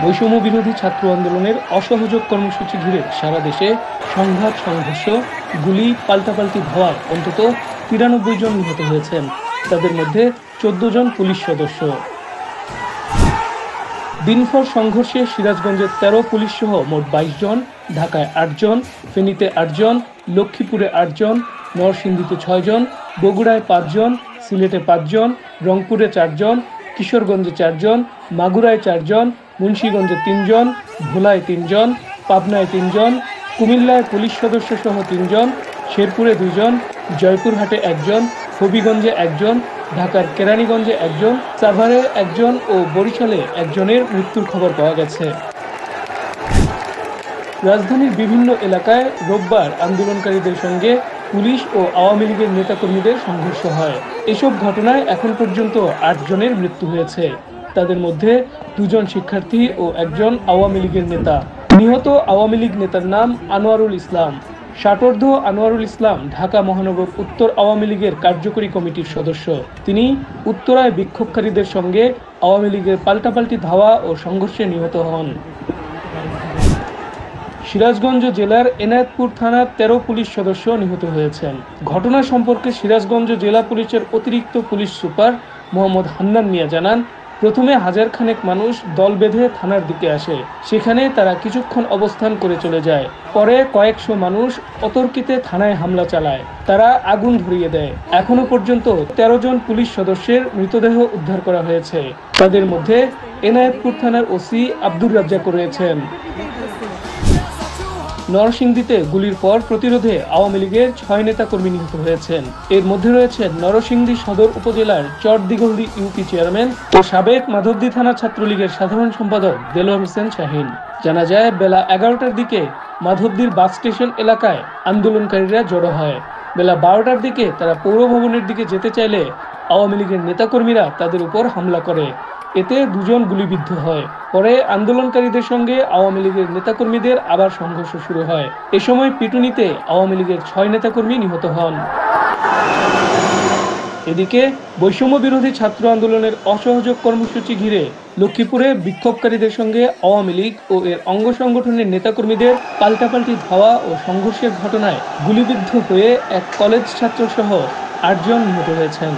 বৈষম্য বিরোধী ছাত্র আন্দোলনের অসহযোগ কর্মসূচি ঘিরে সারা দেশে সংঘাত সংঘর্ষ, গুলি, পাল্টাপাল্টি ধাওয়ায় অন্তত ৯৩ জন নিহত হয়েছেন। তাদের মধ্যে ১৪ জন পুলিশ সদস্য। দিনভর সংঘর্ষে সিরাজগঞ্জে ১৩ পুলিশ সহ মোট ২২ জন, ঢাকায় ৮ জন, ফেনীতে ৮ জন, লক্ষ্মীপুরে ৮ জন, নরসিংদীতে ৬ জন, বগুড়ায় ৫ জন, সিলেটে ৫ জন, রংপুরে ৪ জন, কিশোরগঞ্জে ৪ জন, মাগুরায় ৪ জন, মুন্সিগঞ্জে ৩ জন, ভোলায় ৩ জন, পাবনায় ৩ জন, কুমিল্লায় পুলিশ সদস্য সহ ৩ জন, শেরপুরে ২ জন, জয়পুরহাটে ১ জন, হবিগঞ্জে ১ জন, ঢাকার কেরানীগঞ্জে ১ জন, সাভারে ১ জন ও বরিশালে ১ জনের মৃত্যুর খবর পাওয়া গেছে। রাজধানীর বিভিন্ন এলাকায় রোববার আন্দোলনকারীদের সঙ্গে পুলিশ ও আওয়ামী লীগের নেতাকর্মীদের সংঘর্ষ হয়। এসব ঘটনায় এখন পর্যন্ত ৮ জনের মৃত্যু হয়েছে। তাদের মধ্যে ২ জন শিক্ষার্থী ও ১ জন আওয়ামী লীগের নেতা। নিহত আওয়ামী লীগ নেতার নাম আনোয়ারুল ইসলাম। ষাটোর্ধ্ব আনোয়ারুল ইসলাম ঢাকা মহানগর উত্তর আওয়ামী লীগের কার্যকরী কমিটির সদস্য। তিনি উত্তরায় বিক্ষোভকারীদের সঙ্গে আওয়ামী লীগের পাল্টাপাল্টি ধাওয়া ও সংঘর্ষে নিহত হন। সিরাজগঞ্জ জেলার এনায়েতপুর থানার ১৩ পুলিশ সদস্য নিহত হয়েছেন। ঘটনা সম্পর্কে সিরাজগঞ্জ জেলা পুলিশের অতিরিক্ত পুলিশ সুপার মোহাম্মদ হান্নান মিয়া জানান, প্রথমে হাজার খানেক মানুষ দল বেঁধে থানার দিকে আসে। সেখানে তারা কিছুক্ষণ অবস্থান করে চলে যায়। পরে কয়েকশো মানুষ অতর্কিতে থানায় হামলা চালায়। তারা আগুন ধরিয়ে দেয়। এখনো পর্যন্ত ১৩ জন পুলিশ সদস্যের মৃতদেহ উদ্ধার করা হয়েছে। তাদের মধ্যে এনায়েতপুর থানার ওসি আব্দুর রাজ্জাক রয়েছেন। নরসিংদীতে গুলির পর প্রতিরোধে আওয়ামী লীগের ৬ নেতাকর্মী নিহত হয়েছেন। এর মধ্যে রয়েছেন নরসিংদী সদর উপজেলার চরদিঘলদী ইউপি চেয়ারম্যান ও সাবেক মাধবদী থানা ছাত্রলীগের সাধারণ সম্পাদক দেলোয়ার হোসেন শাহীন। জানা যায়, বেলা ১১টার দিকে মাধবদীর বাস স্টেশন এলাকায় আন্দোলনকারীরা জড়ো হয়। বেলা ১২টার দিকে তারা পৌর ভবনের দিকে যেতে চাইলে আওয়ামী লীগের নেতাকর্মীরা তাদের উপর হামলা করে। এতে ২ জন গুলিবিদ্ধ হয়। পরে আন্দোলনকারীদের সঙ্গে আওয়ামী লীগের নেতাকর্মীদের আবার সংঘর্ষ শুরু হয়। এ সময় পিটুনিতে আওয়ামী লীগের ৬ নেতাকর্মী নিহত হন। এদিকে বৈষম্য বিরোধী ছাত্র আন্দোলনের অসহযোগ কর্মসূচি ঘিরে লক্ষ্মীপুরে বিক্ষোভকারীদের সঙ্গে আওয়ামী লীগ ও এর অঙ্গ সংগঠনের নেতাকর্মীদের পাল্টাপাল্টি ধাওয়া ও সংঘর্ষের ঘটনায় গুলিবিদ্ধ হয়ে এক কলেজ ছাত্র সহ ৮ জন নিহত হয়েছেন।